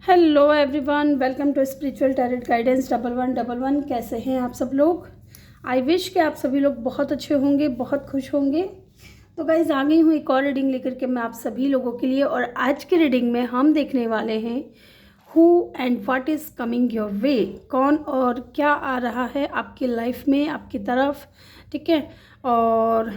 Hello everyone, welcome to spiritual tarot guidance 1111। कैसे हैं आप सब लोग? आई विश कि आप सभी लोग बहुत अच्छे होंगे, बहुत खुश होंगे। तो गाइज आ गई हूँ एक और रीडिंग लेकर के मैं आप सभी लोगों के लिए। और आज के रीडिंग में हम देखने वाले हैं who and what is coming your way. कौन और क्या आ रहा है आपकी लाइफ में, आपकी तरफ, ठीक है, और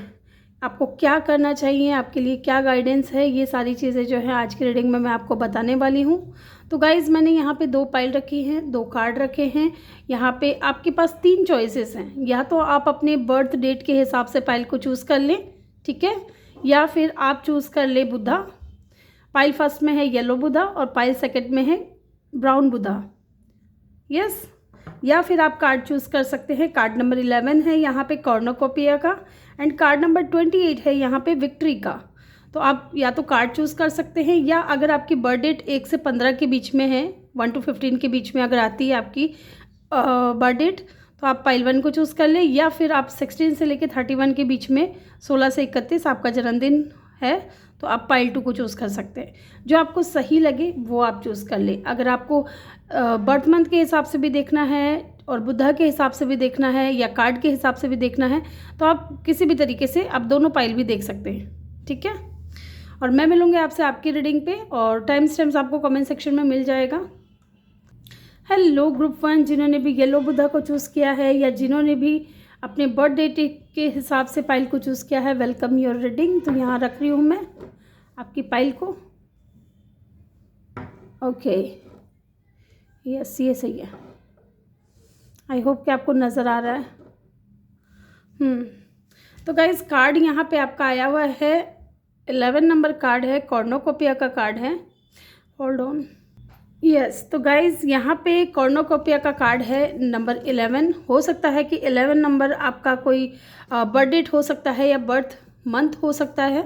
आपको क्या करना चाहिए, आपके लिए क्या गाइडेंस है, ये सारी चीज़ें जो है आज की रीडिंग में मैं आपको बताने वाली हूँ। तो गाइज़ मैंने यहाँ पे 2 पाइल रखी हैं, 2 कार्ड रखे हैं। यहाँ पे आपके पास 3 चॉइसेस हैं। या तो आप अपने बर्थ डेट के हिसाब से पाइल को चूज़ कर लें, ठीक है, या फिर आप चूज़ कर ले बुद्धा। पाइल फर्स्ट में है येलो बुद्धा और पाइल सेकंड में है ब्राउन बुद्धा। यस, या फिर आप कार्ड चूज़ कर सकते हैं। कार्ड नंबर 11 है यहाँ पे कॉर्नोकोपिया का, एंड कार्ड नंबर 28 है यहाँ पे विक्ट्री का। तो आप या तो कार्ड चूज़ कर सकते हैं, या अगर आपकी बर्थ डेट 1 से 15 के बीच में है, 1 to 15 के बीच में अगर आती है आपकी बर्थ डेट, तो आप पाइल 1 को चूज़ कर लें। या फिर आप 16 से लेकर 31 के बीच में, 16 से 31 आपका जन्मदिन है, तो आप पाइल 2 को चूज़ कर सकते हैं। जो आपको सही लगे वो आप चूज़ कर लें। अगर आपको बर्थ मंथ के हिसाब से भी देखना है और बुद्धा के हिसाब से भी देखना है, या कार्ड के हिसाब से भी देखना है, तो आप किसी भी तरीके से आप दोनों पाइल भी देख सकते हैं, ठीक है। और मैं मिलूँगी आपसे आपकी रीडिंग पे, और टाइम स्टैम्प्स आपको कमेंट सेक्शन में मिल जाएगा। हेलो ग्रुप 1, जिन्होंने भी येलो बुद्धा को चूज़ किया है या जिन्होंने भी अपने बर्थ डेट के हिसाब से पाइल को चूज़ किया है, वेलकम योर रीडिंग। तो यहाँ रख रही हूँ मैं आपकी पाइल को। ओके, यस, ये सही है। आई होप कि आपको नज़र आ रहा है। तो गाइस कार्ड यहाँ पे आपका आया हुआ है 11 नंबर कार्ड है, कॉर्नोकोपिया का कार्ड है। Hold on, yes. तो गाइज यहाँ पे कॉर्नोकोपिया का कार्ड है नंबर 11। हो सकता है कि 11 नंबर आपका कोई बर्थ डेट हो सकता है, या बर्थ मंथ हो सकता है,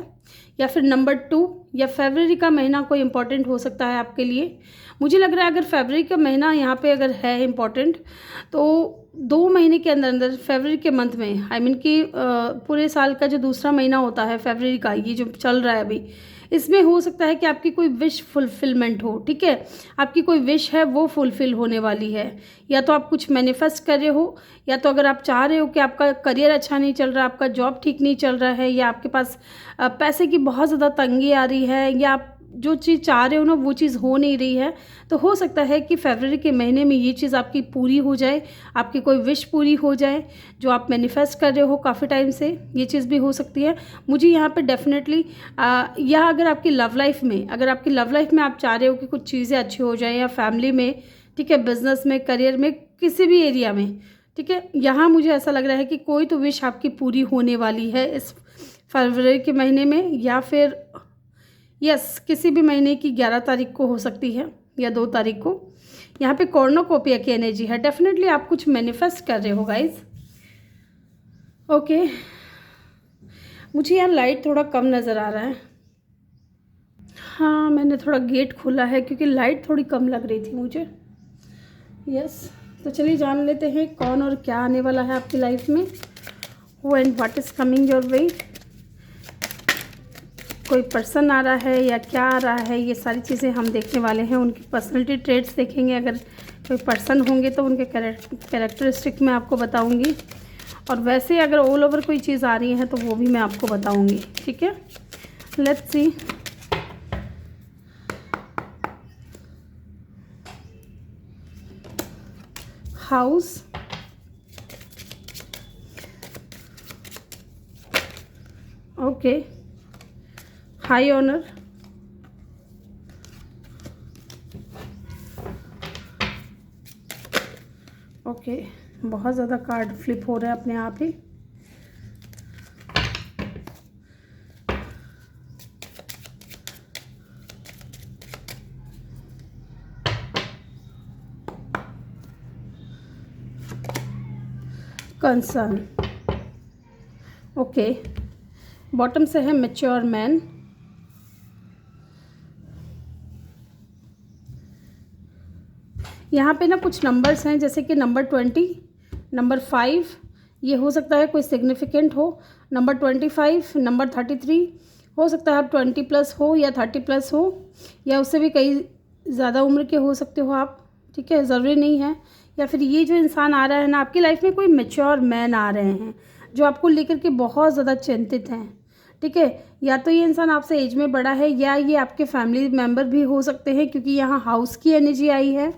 या फिर नंबर 2, या फरवरी का महीना कोई इंपॉर्टेंट हो सकता है आपके लिए। मुझे लग रहा है अगर फरवरी का महीना यहाँ पे अगर है इम्पॉर्टेंट, तो 2 महीने के अंदर अंदर फरवरी के मंथ में, आई मीन कि पूरे साल का जो दूसरा महीना होता है फरवरी का, ये जो चल रहा है अभी, इसमें हो सकता है कि आपकी कोई विश फुलफिलमेंट हो, ठीक है। आपकी कोई विश है वो फुलफिल होने वाली है। या तो आप कुछ मैनिफेस्ट कर रहे हो, या तो अगर आप चाह रहे हो कि आपका करियर अच्छा नहीं चल रहा, आपका जॉब ठीक नहीं चल रहा है, या आपके पास पैसे की बहुत ज़्यादा तंगी आ रही है, या आप जो चीज़ चाह रहे हो ना वो चीज़ हो नहीं रही है, तो हो सकता है कि फरवरी के महीने में ये चीज़ आपकी पूरी हो जाए, आपकी कोई विश पूरी हो जाए जो आप मैनिफेस्ट कर रहे हो काफ़ी टाइम से। ये चीज़ भी हो सकती है मुझे यहाँ पे डेफिनेटली। या अगर आपकी लव लाइफ में, आप चाह रहे हो कि कुछ चीज़ें अच्छी हो जाए, या फैमिली में, ठीक है, बिजनेस में, करियर में, किसी भी एरिया में, ठीक है, यहाँ मुझे ऐसा लग रहा है कि कोई तो विश आपकी पूरी होने वाली है इस फरवरी के महीने में, या फिर यस किसी भी महीने की 11 तारीख को हो सकती है, या 2 तारीख को। यहाँ पे कॉर्नोकोपिया की एनर्जी है, डेफिनेटली आप कुछ मैनिफेस्ट कर रहे हो गाइज। ओके, मुझे यहाँ लाइट थोड़ा कम नज़र आ रहा है। हाँ, मैंने थोड़ा गेट खोला है क्योंकि लाइट थोड़ी कम लग रही थी मुझे। यस, तो चलिए जान लेते हैं कौन और क्या आने वाला है आपकी लाइफ में। Who and what is coming your way. कोई पर्सन आ रहा है या क्या आ रहा है, ये सारी चीज़ें हम देखने वाले हैं। उनकी पर्सनैलिटी ट्रेट्स देखेंगे। अगर कोई पर्सन होंगे तो उनके कैरेक्टरिस्टिक मैं आपको बताऊंगी, और वैसे अगर ऑल ओवर कोई चीज़ आ रही है तो वो भी मैं आपको बताऊंगी, ठीक है। Let's see. House, okay, high honour, okay, बहुत ज़्यादा कार्ड फ्लिप हो रहे हैं अपने आप ही। कंसर्न, ओके, बॉटम से है मैच्योर मैन, यहाँ पे ना कुछ नंबर्स हैं जैसे कि नंबर 20, नंबर 5, ये हो सकता है कोई सिग्निफिकेंट हो। नंबर 25, नंबर 33, हो सकता है आप 20 प्लस हो या 30 प्लस हो, या उससे भी कई ज़्यादा उम्र के हो सकते हो आप, ठीक है, ज़रूरी नहीं है। या फिर ये जो इंसान आ रहा है ना आपकी लाइफ में, कोई मैच्योर मैन आ रहे हैं जो आपको लेकर के बहुत ज़्यादा चिंतित हैं, ठीक है। या तो ये इंसान आपसे एज में बड़ा है या ये आपके फैमिली मेम्बर भी हो सकते हैं, क्योंकि यहाँ हाउस की एनर्जी आई है,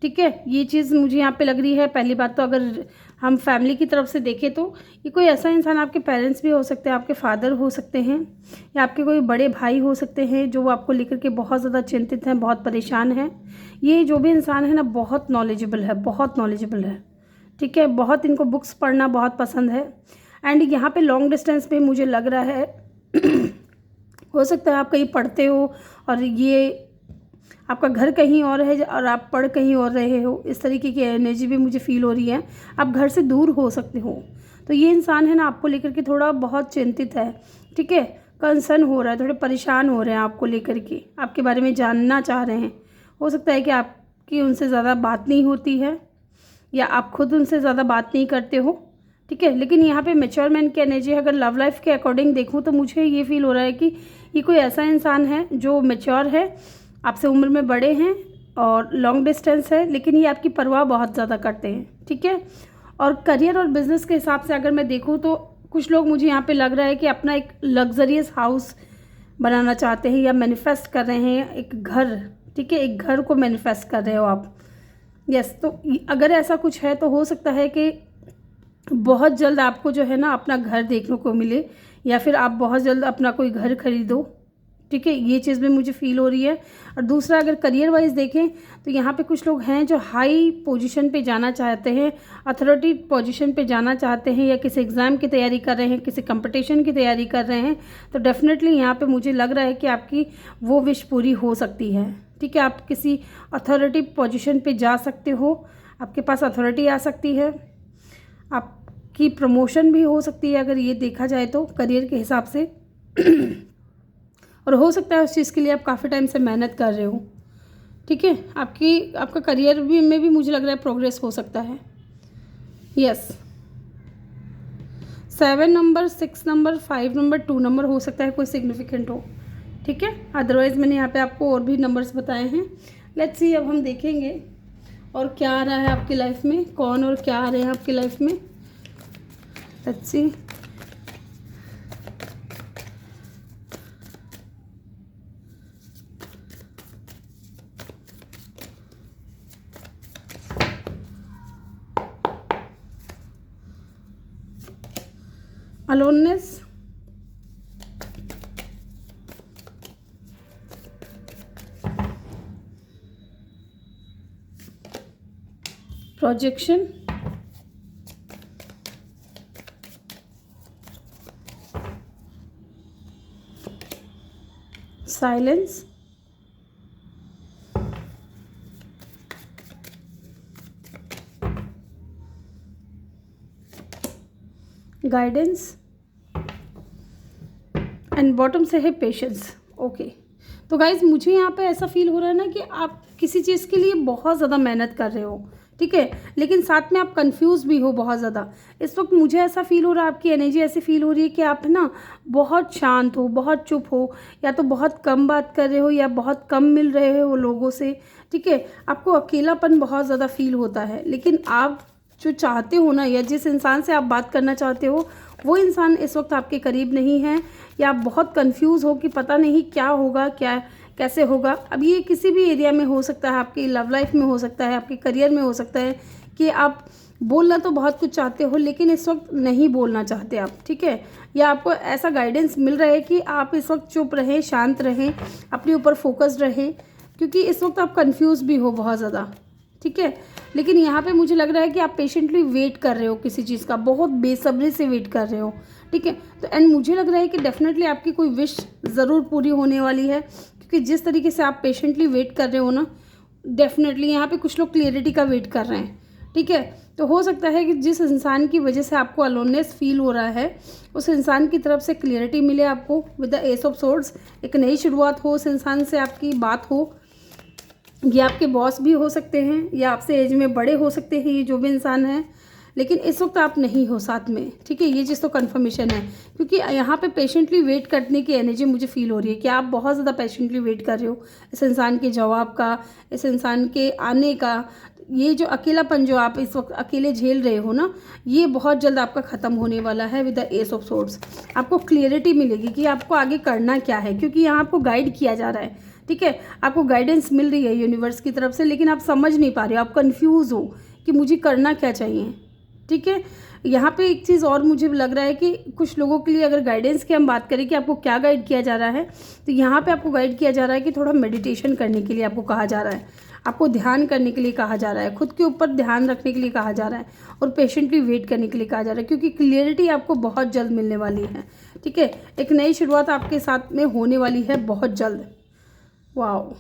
ठीक है। ये चीज़ मुझे यहाँ पे लग रही है। पहली बात तो अगर हम फैमिली की तरफ से देखें तो ये कोई ऐसा इंसान, आपके पेरेंट्स भी हो सकते हैं, आपके फादर हो सकते हैं, या आपके कोई बड़े भाई हो सकते हैं जो आपको लेकर के बहुत ज़्यादा चिंतित हैं, बहुत परेशान हैं। ये जो भी इंसान है ना बहुत नॉलेजेबल है, बहुत नॉलेजेबल है, ठीक है। बहुत इनको बुक्स पढ़ना बहुत पसंद है। एंड यहाँ पे लॉन्ग डिस्टेंस पे मुझे लग रहा है हो सकता है आप कहीं पढ़ते हो और ये आपका घर कहीं और है और आप पढ़ कहीं और रहे हो, इस तरीके की एनर्जी भी मुझे फील हो रही है। आप घर से दूर हो सकते हो। तो ये इंसान है ना आपको लेकर के थोड़ा बहुत चिंतित है, ठीक है, कंसर्न हो रहा है, थोड़े परेशान हो रहे हैं आपको लेकर के, आपके बारे में जानना चाह रहे हैं। हो सकता है कि आपकी उनसे ज़्यादा बात नहीं होती है या आप खुद उनसे ज़्यादा बात नहीं करते हो, ठीक है। लेकिन यहाँ पे मैच्योर मैन की एनर्जी, अगर लव लाइफ के अकॉर्डिंग देखूँ तो मुझे ये फील हो रहा है कि ये कोई ऐसा इंसान है जो मैच्योर है, आपसे उम्र में बड़े हैं और लॉन्ग डिस्टेंस है, लेकिन ये आपकी परवाह बहुत ज़्यादा करते हैं, ठीक है। और करियर और बिज़नेस के हिसाब से अगर मैं देखूँ तो कुछ लोग, मुझे यहाँ पे लग रहा है कि अपना एक लग्जरियस हाउस बनाना चाहते हैं या मैनिफेस्ट कर रहे हैं एक घर, ठीक है, एक घर को मैनिफेस्ट कर रहे हो आप। यस, तो अगर ऐसा कुछ है तो हो सकता है कि बहुत जल्द आपको जो है ना अपना घर देखने को मिले, या फिर आप बहुत जल्द अपना कोई घर खरीदो, ठीक है। ये चीज़ भी मुझे फील हो रही है। और दूसरा, अगर करियर वाइज देखें तो यहाँ पे कुछ लोग हैं जो हाई पोजीशन पे जाना चाहते हैं, अथॉरिटी पोजीशन पे जाना चाहते हैं, या किसी एग्ज़ाम की तैयारी कर रहे हैं, किसी कंपटीशन की तैयारी कर रहे हैं, तो डेफिनेटली यहाँ पे मुझे लग रहा है कि आपकी वो विश पूरी हो सकती है, ठीक है। आप किसी अथॉरिटी पोजीशन पे जा सकते हो, आपके पास अथॉरिटी आ सकती है, आपकी प्रमोशन भी हो सकती है अगर ये देखा जाए तो करियर के हिसाब से और हो सकता है उस चीज़ के लिए आप काफ़ी टाइम से मेहनत कर रहे हो, ठीक है। आपका करियर भी में भी मुझे लग रहा है प्रोग्रेस हो सकता है। Yes, 7 number, 6 number, 5 number, 2 number हो सकता है कोई सिग्निफिकेंट हो, ठीक है। अदरवाइज़ मैंने यहाँ पे आपको और भी नंबर्स बताए हैं। लेट्स सी, अब हम देखेंगे और क्या आ रहा है आपकी लाइफ में, कौन और क्या आ रहे हैं आपकी लाइफ में। Let's see. aloneness, projection, silence, guidance, and bottom से है पेशेंस। ओके, तो गाइज मुझे यहाँ पे ऐसा फील हो रहा है ना कि आप किसी चीज़ के लिए बहुत ज़्यादा मेहनत कर रहे हो, ठीक है, लेकिन साथ में आप कंफ्यूज भी हो बहुत ज़्यादा। इस वक्त मुझे ऐसा फील हो रहा है, आपकी एनर्जी ऐसी फील हो रही है कि आप ना बहुत शांत हो, बहुत चुप हो, या तो बहुत कम बात कर रहे हो या बहुत कम मिल रहे हो लोगों से, ठीक है। आपको अकेलापन बहुत ज़्यादा फील होता है, लेकिन आप जो चाहते हो ना, या जिस इंसान से आप बात करना चाहते हो, वो इंसान इस वक्त आपके करीब नहीं है, या आप बहुत कंफ्यूज हो कि पता नहीं क्या होगा, क्या कैसे होगा। अब ये किसी भी एरिया में हो सकता है, आपकी लव लाइफ में हो सकता है, आपके करियर में हो सकता है कि आप बोलना तो बहुत कुछ चाहते हो लेकिन इस वक्त नहीं बोलना चाहते आप, ठीक है। या आपको ऐसा गाइडेंस मिल रहा है कि आप इस वक्त चुप रहें, शांत रहें, अपने ऊपर फोकस्ड रहें, क्योंकि इस वक्त आप कंफ्यूज भी हो बहुत ज़्यादा, ठीक है। लेकिन यहाँ पे मुझे लग रहा है कि आप पेशेंटली वेट कर रहे हो किसी चीज़ का, बहुत बेसब्री से वेट कर रहे हो, ठीक है। तो एंड मुझे लग रहा है कि डेफिनेटली आपकी कोई विश ज़रूर पूरी होने वाली है, क्योंकि जिस तरीके से आप पेशेंटली वेट कर रहे हो ना, डेफिनेटली यहाँ पे कुछ लोग क्लियरिटी का वेट कर रहे हैं, ठीक है। तो हो सकता है कि जिस इंसान की वजह से आपको अलोननेस फील हो रहा है, उस इंसान की तरफ से क्लियरिटी मिले आपको with the S of swords. एक नई शुरुआत हो, उस इंसान से आपकी बात हो, ये आपके बॉस भी हो सकते हैं या आपसे एज में बड़े हो सकते हैं, ये जो भी इंसान है, लेकिन इस वक्त आप नहीं हो साथ में, ठीक है। ये चीज़ तो कन्फर्मेशन है, क्योंकि यहाँ पे पेशेंटली वेट करने की एनर्जी मुझे फील हो रही है कि आप बहुत ज़्यादा पेशेंटली वेट कर रहे हो इस इंसान के जवाब का, इस इंसान के आने का। ये जो अकेलापन जो आप इस वक्त अकेले झेल रहे हो ना, ये बहुत जल्द आपका ख़त्म होने वाला है with the S of swords. आपको क्लियरिटी मिलेगी कि आपको आगे करना क्या है, क्योंकि यहाँ आपको गाइड किया जा रहा है, ठीक है। आपको गाइडेंस मिल रही है यूनिवर्स की तरफ से, लेकिन आप समझ नहीं पा रहे हो, आप कंफ्यूज हो कि मुझे करना क्या चाहिए, ठीक है। यहाँ पे एक चीज़ और मुझे लग रहा है कि कुछ लोगों के लिए, अगर गाइडेंस की हम बात करें कि आपको क्या गाइड किया जा रहा है, तो यहाँ पे आपको गाइड किया जा रहा है कि थोड़ा मेडिटेशन करने के लिए आपको कहा जा रहा है, आपको ध्यान करने के लिए कहा जा रहा है, खुद के ऊपर ध्यान रखने के लिए कहा जा रहा है, और पेशेंटली वेट करने के लिए कहा जा रहा है, क्योंकि क्लियरिटी आपको बहुत जल्द मिलने वाली है, ठीक है। एक नई शुरुआत आपके साथ में होने वाली है बहुत जल्द। वाओ,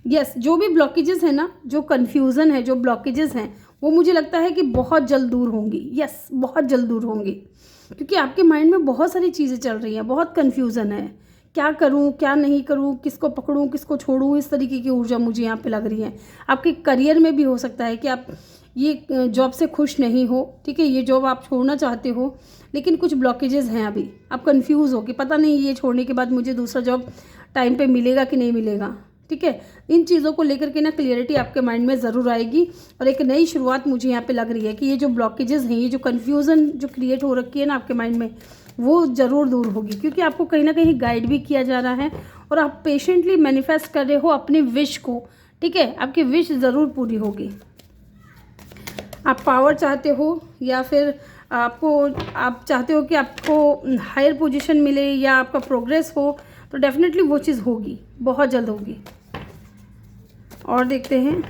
यस, जो भी ब्लॉकेजेस है ना, जो कन्फ्यूज़न है, जो ब्लॉकेजेस हैं, वो मुझे लगता है कि बहुत जल्द दूर होंगी। यस, बहुत जल्द दूर होंगी, क्योंकि आपके माइंड में बहुत सारी चीज़ें चल रही हैं, बहुत कन्फ्यूज़न है, क्या करूं, क्या नहीं करूं, किसको पकड़ूं, किसको छोड़ूं, इस तरीके की ऊर्जा मुझे यहाँ पे लग रही है। आपके करियर में भी हो सकता है कि आप ये जॉब से खुश नहीं हो, ठीक है, ये जॉब आप छोड़ना चाहते हो, लेकिन कुछ ब्लॉकेजेस हैं अभी, आप कंफ्यूज हो कि पता नहीं ये छोड़ने के बाद मुझे दूसरा जॉब टाइम पे मिलेगा कि नहीं मिलेगा, ठीक है। इन चीज़ों को लेकर के ना क्लियरिटी आपके माइंड में ज़रूर आएगी, और एक नई शुरुआत मुझे यहाँ पे लग रही है कि ये जो ब्लॉकेजेस हैं, ये जो कन्फ्यूज़न जो क्रिएट हो रखी है ना आपके माइंड में, वो ज़रूर दूर होगी, क्योंकि आपको कहीं ना कहीं गाइड भी किया जा रहा है, और आप पेशेंटली मैनिफेस्ट कर रहे हो अपनी विश को, ठीक है। आपकी विश ज़रूर पूरी होगी। आप पावर चाहते हो, या फिर आप चाहते हो कि आपको हायर पोजीशन मिले, या आपका प्रोग्रेस हो, तो डेफिनेटली वो चीज़ होगी, बहुत जल्द होगी। और देखते हैं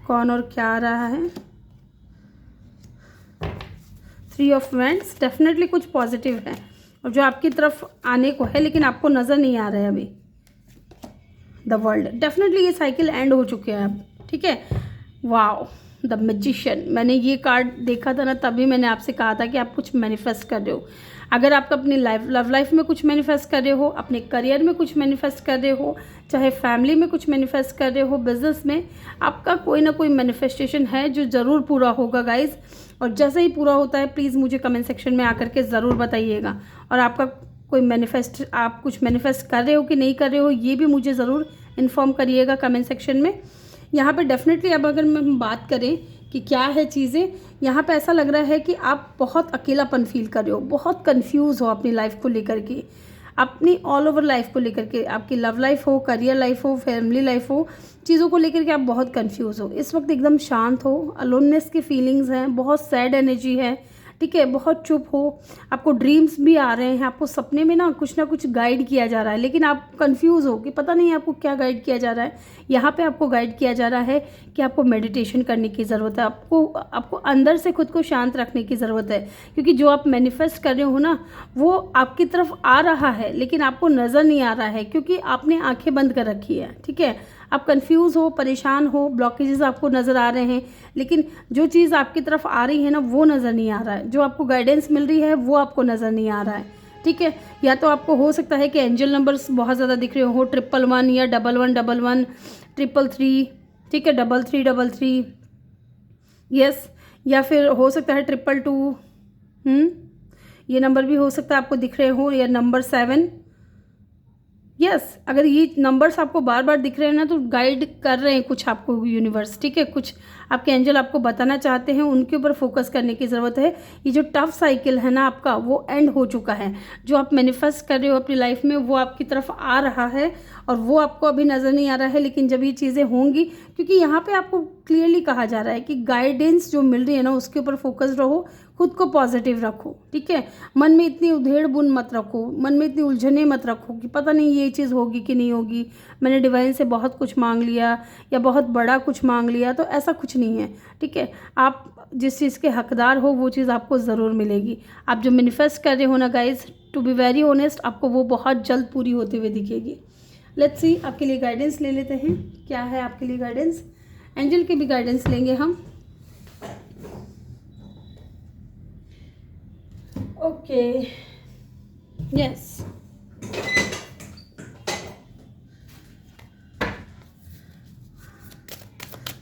कौन और क्या आ रहा है। 3 ऑफ वैंड्स, डेफिनेटली कुछ पॉजिटिव है, और जो आपकी तरफ आने को है, लेकिन आपको नज़र नहीं आ रहा है अभी। द वर्ल्ड, डेफिनेटली ये साइकिल एंड हो चुके हैं अब, ठीक है। वाओ, द मैजिशियन, मैंने ये कार्ड देखा था ना, तभी मैंने आपसे कहा था कि आप कुछ मैनिफेस्ट कर रहे हो। अगर आप अपनी लव लाइफ में कुछ मैनिफेस्ट कर रहे हो, अपने करियर में कुछ मैनिफेस्ट कर रहे हो, चाहे फैमिली में कुछ मैनिफेस्ट कर रहे हो, बिजनेस में, आपका कोई ना कोई मैनिफेस्टेशन है जो ज़रूर पूरा होगा गाइज। और जैसे ही पूरा होता है, प्लीज़ मुझे कमेंट सेक्शन में आकर के ज़रूर बताइएगा। और आपका कोई आप कुछ मैनिफेस्ट कर रहे हो कि नहीं कर रहे हो, ये भी मुझे ज़रूर इन्फॉर्म करिएगा कमेंट सेक्शन में। यहाँ पे डेफिनेटली अब अगर हम बात करें कि क्या है चीज़ें, यहाँ पे ऐसा लग रहा है कि आप बहुत अकेलापन फील कर रहे हो, बहुत कंफ्यूज हो अपनी लाइफ को लेकर के, अपनी ऑल ओवर लाइफ को लेकर के, आपकी लव लाइफ हो, करियर लाइफ हो, फैमिली लाइफ हो, चीज़ों को लेकर के आप बहुत कंफ्यूज हो। इस वक्त एकदम शांत हो, अलोननेस की फीलिंग्स हैं, बहुत सैड एनर्जी है, ठीक है, बहुत चुप हो। आपको ड्रीम्स भी आ रहे हैं, आपको सपने में ना कुछ गाइड किया जा रहा है, लेकिन आप कंफ्यूज हो कि पता नहीं आपको क्या गाइड किया जा रहा है। यहाँ पे आपको गाइड किया जा रहा है कि आपको मेडिटेशन करने की ज़रूरत है, आपको अंदर से खुद को शांत रखने की ज़रूरत है, क्योंकि जो आप मैनिफेस्ट कर रहे हो ना, वो आपकी तरफ आ रहा है, लेकिन आपको नज़र नहीं आ रहा है, क्योंकि आपने आंखें बंद कर रखी है, ठीक है। आप कंफ्यूज हो, परेशान हो, ब्लॉकेजेस आपको नज़र आ रहे हैं, लेकिन जो चीज़ आपकी तरफ आ रही है ना, वो नज़र नहीं आ रहा है। जो आपको गाइडेंस मिल रही है, वो आपको नज़र नहीं आ रहा है, ठीक है। या तो आपको हो सकता है कि एंजल नंबर्स बहुत ज़्यादा दिख रहे हो, 111 या 1111, 333, ठीक है, 3333, यस, या फिर हो सकता है 222, ये नंबर भी हो सकता है आपको दिख रहे हो, या नंबर 7, यस। अगर ये नंबर्स आपको बार बार दिख रहे हैं ना, तो गाइड कर रहे हैं कुछ आपको यूनिवर्स, ठीक है, कुछ आपके एंजल आपको बताना चाहते हैं, उनके ऊपर फोकस करने की ज़रूरत है। ये जो टफ साइकिल है ना आपका, वो एंड हो चुका है। जो आप मैनिफेस्ट कर रहे हो अपनी लाइफ में, वो आपकी तरफ आ रहा है, और वो आपको अभी नज़र नहीं आ रहा है, लेकिन जब ये चीज़ें होंगी, क्योंकि यहाँ पे आपको क्लियरली कहा जा रहा है कि गाइडेंस जो मिल रही है ना, उसके ऊपर फोकस रहो, खुद को पॉजिटिव रखो, ठीक है। मन में इतनी उधेड़ बुन मत रखो, मन में इतनी उलझने मत रखो कि पता नहीं ये चीज़ होगी कि नहीं होगी, मैंने डिवाइन से बहुत कुछ मांग लिया या बहुत बड़ा कुछ मांग लिया, तो ऐसा कुछ नहीं है, ठीक है। आप जिस चीज़ के हकदार हो, वो चीज़ आपको ज़रूर मिलेगी। आप जो मैनिफेस्ट कर रहे हो ना guys, to be very honest, आपको वो बहुत जल्द पूरी होते हुए दिखेगी। लेट्स सी, आपके लिए गाइडेंस ले लेते हैं, क्या है आपके लिए गाइडेंस। एंजल के भी गाइडेंस लेंगे हम। ओके, यस,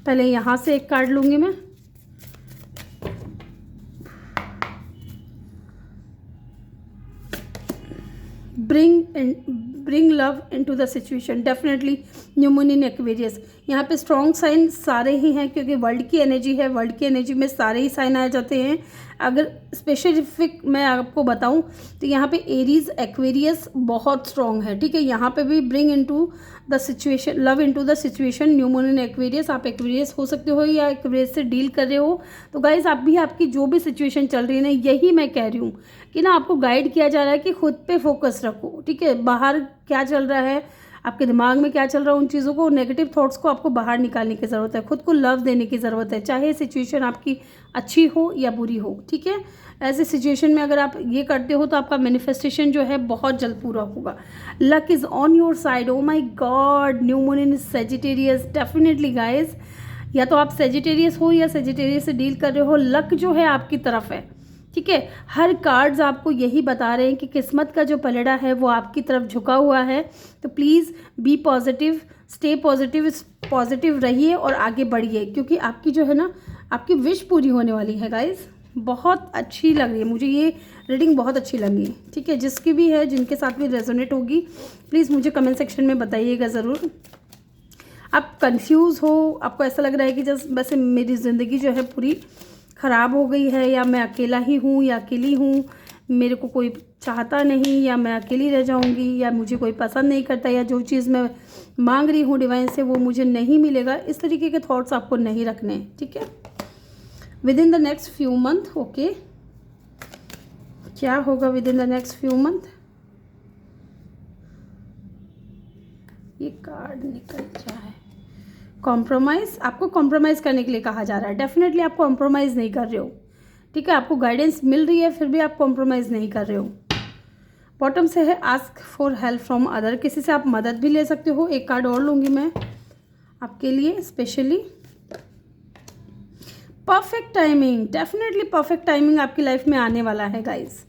पहले यहाँ से एक कार्ड लूँगी मैं। Bring love into the situation, definitely new moon in Aquarius. यहाँ पे स्ट्रॉन्ग साइन सारे ही हैं क्योंकि वर्ल्ड की एनर्जी है, वर्ल्ड की एनर्जी में सारे ही साइन आ जाते हैं। अगर स्पेसिफिक मैं आपको बताऊं तो यहाँ पे एरीज एक्वेरियस बहुत स्ट्रॉन्ग है, ठीक है। यहाँ पे भी bring into the situation, love into the situation, new moon in Aquarius. आप एक्वेरियस हो सकते हो या एक्वेरियस से डील कर रहे हो। तो गाइज आप भी, आपकी जो भी सिचुएशन चल रही है ना, यही मैं कह रही हूँ कि ना आपको गाइड किया जा रहा है कि खुद पे फोकस रखो, ठीक है। बाहर क्या चल रहा है, आपके दिमाग में क्या चल रहा है, उन चीज़ों को, नेगेटिव थॉट्स को आपको बाहर निकालने की ज़रूरत है। खुद को लव देने की ज़रूरत है, चाहे सिचुएशन आपकी अच्छी हो या बुरी हो, ठीक है। ऐसे सिचुएशन में अगर आप ये करते हो तो आपका मैनिफेस्टेशन जो है बहुत जल्द पूरा होगा। Luck is on your side. Oh my god, new moon in Sagittarius, definitely guys, या तो आप सेजिटेरियस हो या सेजिटेरियस से डील कर रहे हो, लक जो है आपकी तरफ है, ठीक है। हर कार्ड्स आपको यही बता रहे हैं कि किस्मत का जो पलड़ा है वो आपकी तरफ झुका हुआ है। तो please be positive, stay positive, positive रहिए और आगे बढ़िए, क्योंकि आपकी जो है ना, आपकी विश पूरी होने वाली है गाइज। बहुत अच्छी लग रही है मुझे ये रीडिंग, बहुत अच्छी लगी, ठीक है। जिसकी भी है, जिनके साथ भी रेजोनेट होगी, प्लीज़ मुझे कमेंट सेक्शन में बताइएगा ज़रूर। आप कंफ्यूज हो, आपको ऐसा लग रहा है कि जस्ट वैसे मेरी ज़िंदगी जो है पूरी ख़राब हो गई है, या मैं अकेला ही हूँ या अकेली हूँ, मेरे को कोई चाहता नहीं, या मैं अकेली रह जाऊँगी, या मुझे कोई पसंद नहीं करता, या जो चीज़ मैं मांग रही हूँ डिवाइन से वो मुझे नहीं मिलेगा, इस तरीके के थॉट्स आपको नहीं रखने, ठीक है। With in the next few month, okay, क्या होगा with in the next few month. ये कार्ड निकल जाए। कॉम्प्रोमाइज़, आपको कॉम्प्रोमाइज़ करने के लिए कहा जा रहा है। डेफिनेटली आप कॉम्प्रोमाइज़ नहीं कर रहे हो, ठीक है। आपको गाइडेंस मिल रही है फिर भी आप कॉम्प्रोमाइज़ नहीं कर रहे हो। बॉटम से है ask for help from other, किसी से आप मदद भी ले सकते हो। एक कार्ड और लूँगी मैं आपके लिए specially. Perfect timing, definitely perfect timing आपकी लाइफ में आने वाला है गाइज।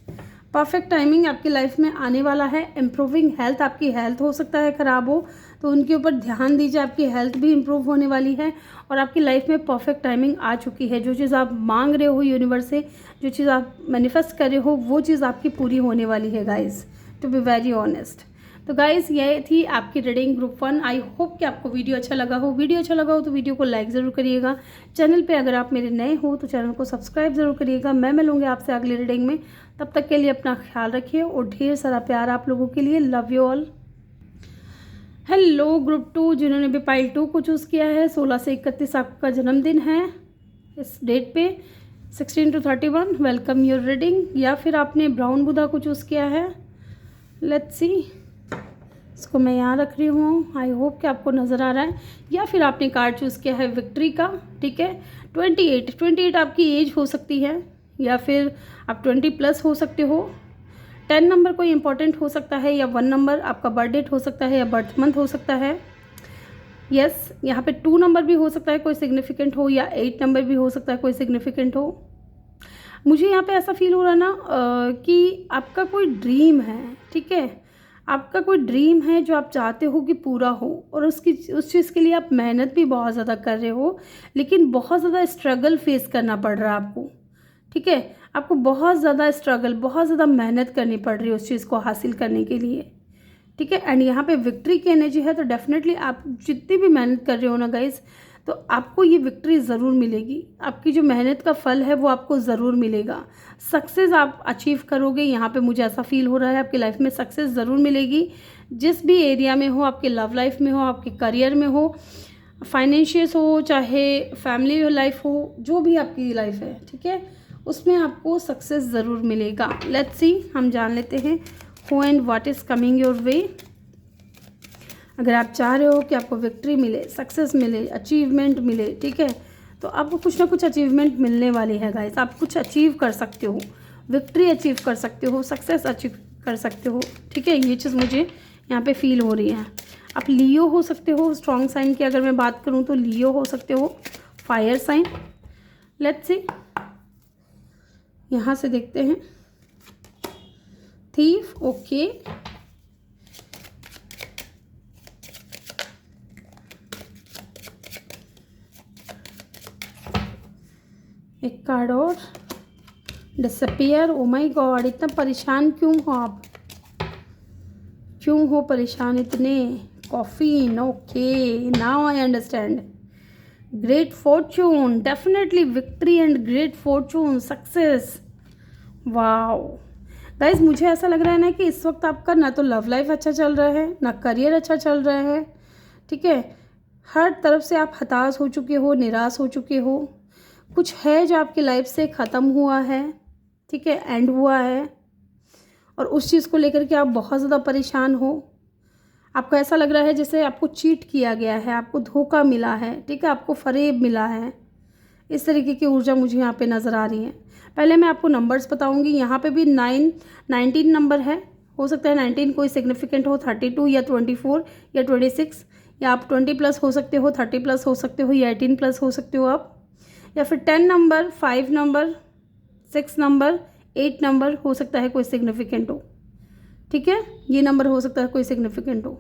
परफेक्ट टाइमिंग आपकी लाइफ में आने वाला है। इम्प्रूविंग हेल्थ, आपकी हेल्थ हो सकता है ख़राब हो तो उनके ऊपर ध्यान दीजिए, आपकी हेल्थ भी इम्प्रूव होने वाली है और आपकी लाइफ में परफेक्ट टाइमिंग आ चुकी है। जो चीज़ आप मांग रहे हो यूनिवर्स से, जो चीज़ आप मैनिफेस्ट कर रहे हो, वो चीज़ आपकी पूरी होने वाली है guys, to be very honest. तो गाइज़ ये थी आपकी रीडिंग ग्रुप 1। आई होप कि आपको वीडियो अच्छा लगा हो। वीडियो अच्छा लगा हो तो वीडियो को लाइक ज़रूर करिएगा। चैनल पे अगर आप मेरे नए हो तो चैनल को सब्सक्राइब ज़रूर करिएगा। मैं मिलूँगी आपसे अगली रीडिंग में, तब तक के लिए अपना ख्याल रखिए और ढेर सारा प्यार आप लोगों के लिए। Love you all. Hello group 2, जिन्होंने भी पाइल 2 को चूज़ किया है, 16 से 31 आपका जन्मदिन है इस डेट पे, 16 to 31, वेलकम योर रीडिंग। या फिर आपने ब्राउन बुधा को चूज़ किया है, लेट्स सी, इसको मैं यहाँ रख रही हूँ, आई होप कि आपको नज़र आ रहा है। या फिर आपने कार्ड चूज़ किया है विक्ट्री का, ठीक है। 28 आपकी एज हो सकती है, या फिर आप 20+ हो सकते हो। 10 नंबर कोई इंपॉर्टेंट हो सकता है, या 1 नंबर आपका बर्थ डेट हो सकता है, या बर्थ मंथ हो सकता है। यस, यहाँ पे 2 नंबर भी हो सकता है कोई सिग्निफिकेंट हो, या 8 नंबर भी हो सकता है कोई सिग्निफिकेंट हो। मुझे यहाँ पे ऐसा फील हो रहा है ना कि आपका कोई ड्रीम है, ठीक है। आपका कोई ड्रीम है जो आप चाहते हो कि पूरा हो, और उस चीज़ के लिए आप मेहनत भी बहुत ज़्यादा कर रहे हो, लेकिन बहुत ज़्यादा स्ट्रगल फेस करना पड़ रहा है आपको, ठीक है। आपको बहुत ज़्यादा स्ट्रगल, बहुत ज़्यादा मेहनत करनी पड़ रही है उस चीज़ को हासिल करने के लिए, ठीक है। एंड यहाँ पे विक्ट्री की एनर्जी है, तो डेफिनेटली आप जितनी भी मेहनत कर रहे हो ना गाइस, तो आपको ये विक्ट्री ज़रूर मिलेगी। आपकी जो मेहनत का फल है वो आपको ज़रूर मिलेगा। सक्सेस आप अचीव करोगे, यहाँ पे मुझे ऐसा फील हो रहा है आपकी लाइफ में सक्सेस ज़रूर मिलेगी। जिस भी एरिया में हो, आपके लव लाइफ में हो, आपके करियर में हो, फाइनेंशियस हो, चाहे फैमिली लाइफ हो, जो भी आपकी लाइफ है, ठीक है, उसमें आपको सक्सेस ज़रूर मिलेगा। लेट्स सी, हम जान लेते हैं who and what is coming your way. अगर आप चाह रहे हो कि आपको विक्ट्री मिले, सक्सेस मिले, अचीवमेंट मिले, ठीक है, तो आपको कुछ ना कुछ अचीवमेंट मिलने वाली है गाइस। आप कुछ अचीव कर सकते हो, विक्ट्री अचीव कर सकते हो, सक्सेस अचीव कर सकते हो, ठीक है। ये चीज़ मुझे यहाँ पे फील हो रही है। आप लियो हो सकते हो, स्ट्रॉन्ग साइन की अगर मैं बात करूँ तो लियो हो सकते हो, फायर साइन। लेट्स सी, यहाँ से देखते हैं, थीफ, ओके, एक कार्ड और, डिसअपियर। ओ माय गॉड, इतना परेशान क्यों हो आप, क्यों हो परेशान इतने? Coffin, okay now I understand. Great fortune, definitely victory and great fortune, success. Wow guys, मुझे ऐसा लग रहा है ना कि इस वक्त आपका ना तो लव लाइफ अच्छा चल रहा है, ना करियर अच्छा चल रहा है। ठीक है, हर तरफ से आप हताश हो चुके हो, निराश हो चुके हो। कुछ है जो आपकी लाइफ से ख़त्म हुआ है, ठीक है, एंड हुआ है, और उस चीज़ को लेकर के आप बहुत ज़्यादा परेशान हो। आपको ऐसा लग रहा है जैसे आपको चीट किया गया है, आपको धोखा मिला है, ठीक है, आपको फरेब मिला है। इस तरीके की ऊर्जा मुझे यहाँ पे नज़र आ रही है। पहले मैं आपको नंबर्स बताऊंगी। यहाँ पे भी 19 नंबर है, हो सकता है 19 कोई सिग्निफिकेंट हो, 32 या 24 या 26, या आप 20 प्लस हो सकते हो, 30 प्लस हो सकते हो, या 18 प्लस हो सकते हो आप, या फिर 10 नंबर, 5 नंबर, 6 नंबर, 8 नंबर हो सकता है कोई सिग्निफिकेंट हो। ठीक है, ये नंबर हो सकता है कोई सिग्निफिकेंट हो।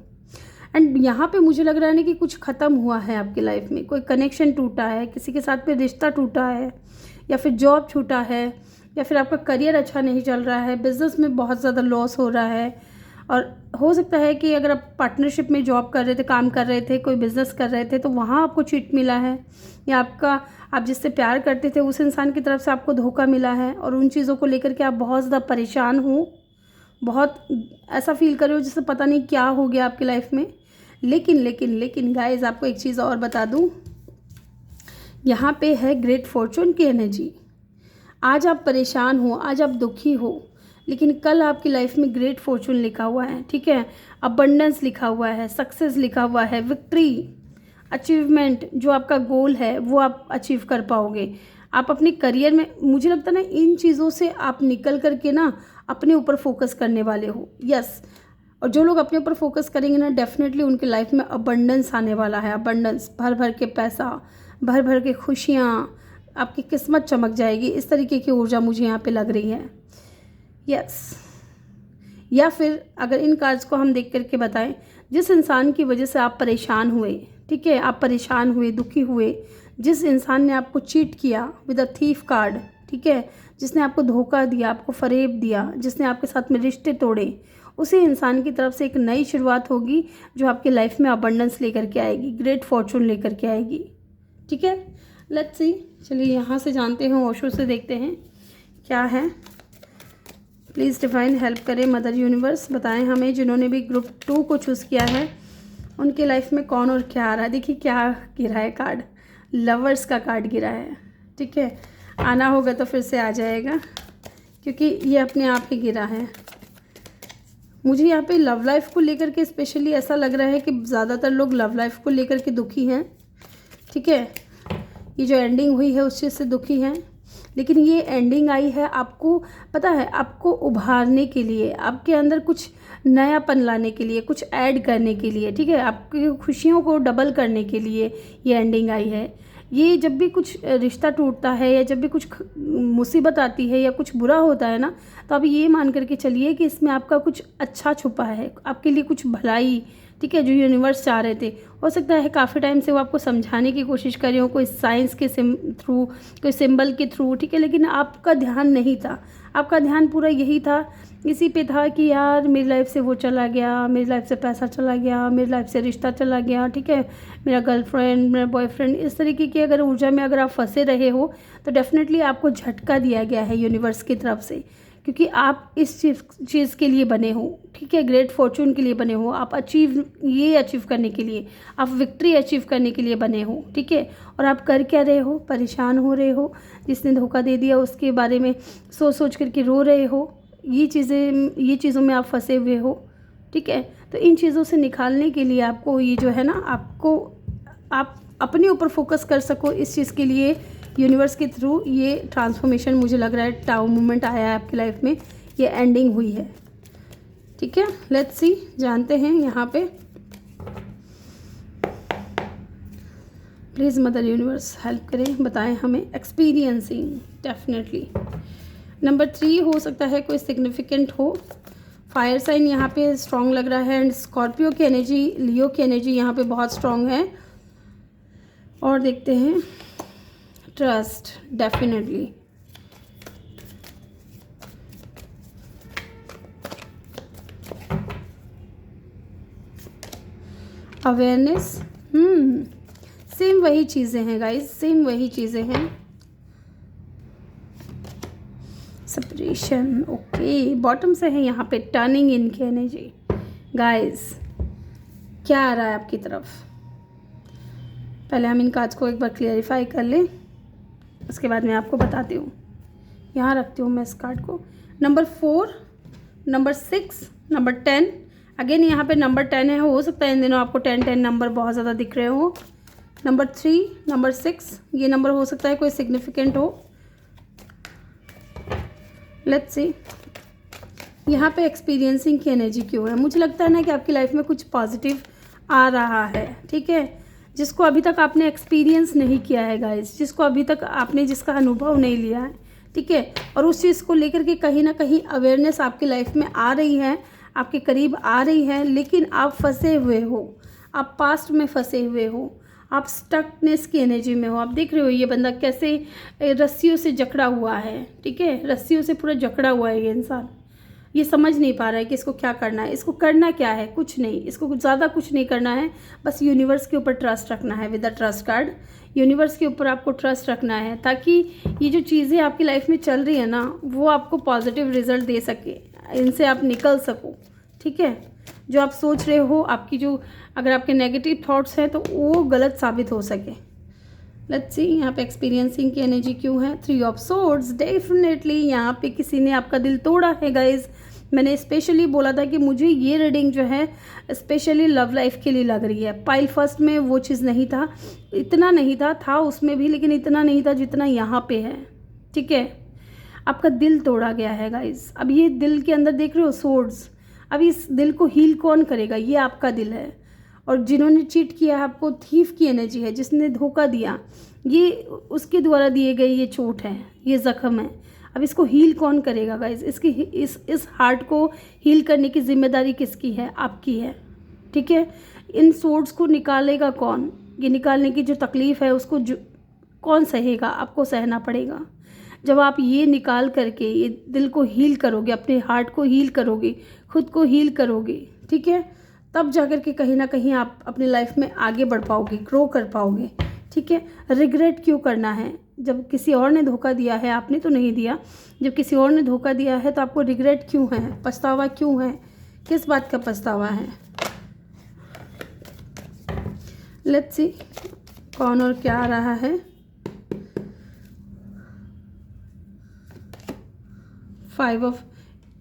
एंड यहाँ पे मुझे लग रहा है ना कि कुछ ख़त्म हुआ है आपकी लाइफ में, कोई कनेक्शन टूटा है, किसी के साथ में रिश्ता टूटा है, या फिर जॉब छूटा है, या फिर आपका करियर अच्छा नहीं चल रहा है, बिज़नेस में बहुत ज़्यादा लॉस हो रहा है। और हो सकता है कि अगर आप पार्टनरशिप में जॉब कर रहे थे, काम कर रहे थे, कोई बिज़नेस कर रहे थे, तो वहाँ आपको चीट मिला है, या आप जिससे प्यार करते थे उस इंसान की तरफ से आपको धोखा मिला है, और उन चीज़ों को लेकर के आप बहुत ज़्यादा परेशान हो, बहुत ऐसा फील कर रहे हो जैसे पता नहीं क्या हो गया आपकी लाइफ में। लेकिन गाइस, आपको एक चीज़ और बता दूं, यहाँ पे है ग्रेट फॉर्चून की एनर्जी। आज आप परेशान हो, आज आप दुखी हो, लेकिन कल आपकी लाइफ में ग्रेट फॉर्चून लिखा हुआ है। ठीक है, अबंडेंस लिखा हुआ है, सक्सेस लिखा हुआ है, विक्ट्री, अचीवमेंट, जो आपका गोल है वो आप अचीव कर पाओगे। आप अपने करियर में, मुझे लगता है ना, इन चीज़ों से आप निकल करके ना अपने ऊपर फोकस करने वाले हो। यस, और जो लोग अपने ऊपर फोकस करेंगे ना, डेफिनेटली उनकी लाइफ में अबंडेंस आने वाला है। अबंडेंस, भर भर के पैसा, भर भर के खुशियाँ, आपकी किस्मत चमक जाएगी। इस तरीके की ऊर्जा मुझे यहाँ पे लग रही है। यस, या फिर अगर इन कार्ड्स को हम देख करके बताएं, जिस इंसान की वजह से आप परेशान हुए, ठीक है, आप परेशान हुए, दुखी हुए, जिस इंसान ने आपको चीट किया विद अ थीफ कार्ड, ठीक है, जिसने आपको धोखा दिया, आपको फरेब दिया, जिसने आपके साथ में रिश्ते तोड़े, उसी इंसान की तरफ से एक नई शुरुआत होगी जो आपकी लाइफ में अबंडेंस लेकर के आएगी, ग्रेट फॉर्चून लेकर के आएगी। ठीक है, लेट्स सी, चलिए यहाँ से जानते हैं, ओशो से देखते हैं क्या है। प्लीज़ डिवाइन हेल्प करें, मदर यूनिवर्स बताएं हमें, जिन्होंने भी ग्रुप 2 को चूज़ किया है उनके लाइफ में कौन और क्या आ रहा है। देखिए क्या गिरा है कार्ड, लवर्स का कार्ड गिरा है। ठीक है, आना होगा तो फिर से आ जाएगा, क्योंकि ये अपने आप ही गिरा है। मुझे यहाँ पे लव लाइफ को लेकर के स्पेशली ऐसा लग रहा है कि ज़्यादातर लोग लव लाइफ को लेकर के दुखी हैं। ठीक है, ये जो एंडिंग हुई है उस चीज़ से दुखी हैं, लेकिन ये एंडिंग आई है आपको पता है, आपको उभारने के लिए, आपके अंदर कुछ नयापन लाने के लिए, कुछ ऐड करने के लिए। ठीक है, आपकी खुशियों को डबल करने के लिए ये एंडिंग आई है। ये जब भी कुछ रिश्ता टूटता है, या जब भी कुछ मुसीबत आती है, या कुछ बुरा होता है ना, तो आप ये मान करके चलिए कि इसमें आपका कुछ अच्छा छुपा है, आपके लिए कुछ भलाई। ठीक है, जो यूनिवर्स चाह रहे थे, हो सकता है काफ़ी टाइम से वो आपको समझाने की कोशिश कर रहे हो, कोई साइंस के थ्रू, कोई सिंबल के थ्रू। ठीक है, लेकिन आपका ध्यान नहीं था, आपका ध्यान पूरा यही था, इसी पे था कि यार मेरी लाइफ से वो चला गया, मेरी लाइफ से पैसा चला गया, मेरी लाइफ से रिश्ता चला गया। ठीक है, मेरा गर्लफ्रेंड, मेरा बॉयफ्रेंड, इस तरीके की अगर ऊर्जा में अगर आप फंसे रहे हो, तो डेफिनेटली आपको झटका दिया गया है यूनिवर्स की तरफ से, क्योंकि आप इस चीज़ के लिए बने हो। ठीक है, ग्रेट फॉर्चून के लिए बने हो, आप अचीव करने के लिए, आप विक्ट्री अचीव करने के लिए बने हो। ठीक है, और आप कर क्या रहे हो, परेशान हो रहे हो, जिसने धोखा दे दिया उसके बारे में सोच करके रो रहे हो, ये चीज़ों में आप फंसे हुए हो। ठीक है, तो इन चीज़ों से निकालने के लिए आपको ये जो है ना, आप अपने ऊपर फोकस कर सको, इस चीज़ के लिए यूनिवर्स के थ्रू ये ट्रांसफॉर्मेशन मुझे लग रहा है, टाउ मूवमेंट आया है आपकी लाइफ में, ये एंडिंग हुई है। ठीक है, लेट्स सी, जानते हैं यहाँ पे। प्लीज़ मदर यूनिवर्स हेल्प करें, बताएं हमें। एक्सपीरियंसिंग, डेफिनेटली नंबर 3 हो सकता है कोई सिग्निफिकेंट हो। फायर साइन यहाँ पे स्ट्रॉन्ग लग रहा है, एंड स्कॉर्पियो की एनर्जी, लियो की एनर्जी यहाँ पे बहुत स्ट्रॉन्ग है। और देखते हैं ट्रस्ट, डेफिनेटली। अवेयरनेस, सेम वही चीज़ें हैं गाइस, सेम वही चीज़ें हैं। Separation, okay. बॉटम से है यहाँ पे टर्निंग इन की एनर्जी। गाइस क्या आ रहा है आपकी तरफ? पहले हम इन कार्ड्स को एक बार क्लियरिफाई कर लें, उसके बाद मैं आपको बताती हूँ। यहाँ रखती हूँ मैं इस कार्ड को। Number 4, number 6, number 10। अगेन यहाँ पे नंबर 10 है, हो सकता है इन दिनों आपको 10 नंबर बहुत ज़्यादा दिख रहे हो। नंबर 3, नंबर 6, ये नंबर हो सकता है कोई सिग्निफिकेंट हो। लेट्स सी यहाँ पे एक्सपीरियंसिंग की एनर्जी क्यों है। मुझे लगता है ना कि आपकी लाइफ में कुछ पॉजिटिव आ रहा है, ठीक है, जिसको अभी तक आपने एक्सपीरियंस नहीं किया है गाइस, जिसको अभी तक आपने जिसका अनुभव नहीं लिया है, ठीक है। और उस चीज़ को लेकर के कहीं ना कहीं अवेयरनेस आपकी लाइफ में आ रही है, आपके करीब आ रही है, लेकिन आप फंसे हुए हो, आप पास्ट में फंसे हुए हो, आप स्टकनेस की एनर्जी में हो। आप देख रहे हो ये बंदा कैसे रस्सियों से जकड़ा हुआ है, ठीक है, रस्सियों से पूरा जकड़ा हुआ है ये इंसान। ये समझ नहीं पा रहा है कि इसको क्या करना है। इसको करना क्या है? कुछ नहीं, इसको ज़्यादा कुछ नहीं करना है, बस यूनिवर्स के ऊपर ट्रस्ट रखना है। With the trust card, universe के ऊपर आपको ट्रस्ट रखना है, ताकि ये जो चीज़ें आपकी लाइफ में चल रही है ना, वो आपको पॉजिटिव रिजल्ट दे सके, इनसे आप निकल सको, ठीक है। जो आप सोच रहे हो, आपकी जो अगर आपके नेगेटिव थॉट्स हैं तो वो गलत साबित हो सके। लेट्स सी यहाँ पे एक्सपीरियंसिंग की एनर्जी क्यों है। 3 ऑफ सोर्ड्स, डेफिनेटली यहाँ पे किसी ने आपका दिल तोड़ा है गाइज। मैंने स्पेशली बोला था कि मुझे ये रीडिंग जो है स्पेशली लव लाइफ के लिए लग रही है। पाइल फर्स्ट में वो चीज़ नहीं था, इतना नहीं था उसमें भी, लेकिन इतना नहीं था जितना यहाँ पे है, ठीक है। आपका दिल तोड़ा गया है गाइज। अब ये दिल के अंदर देख रहे हो सोर्ड्स, अब इस दिल को हील कौन करेगा? ये आपका दिल है। और जिन्होंने चीट किया है आपको, थीफ की एनर्जी है, जिसने धोखा दिया, ये उसके द्वारा दिए गए ये चोट है, ये ज़ख्म है। अब इसको हील कौन करेगा गाइज? इसकी इस हार्ट को हील करने की जिम्मेदारी किसकी है? आपकी है, ठीक है। इन सोर्ड्स को निकालेगा कौन? ये निकालने की जो तकलीफ़ है उसको कौन सहेगा? आपको सहना पड़ेगा। जब आप ये निकाल करके ये दिल को हील करोगे, अपने हार्ट को हील करोगे, खुद को हील करोगे, ठीक है, तब जाकर के कहीं ना कहीं आप अपनी लाइफ में आगे बढ़ पाओगे, ग्रो कर पाओगे, ठीक है। रिग्रेट क्यों करना है? जब किसी और ने धोखा दिया है, आपने तो नहीं दिया, जब किसी और ने धोखा दिया है तो आपको रिग्रेट क्यों है? पछतावा क्यों है? किस बात का पछतावा है? लेट्स सी कौन और क्या आ रहा है। 5 ऑफ,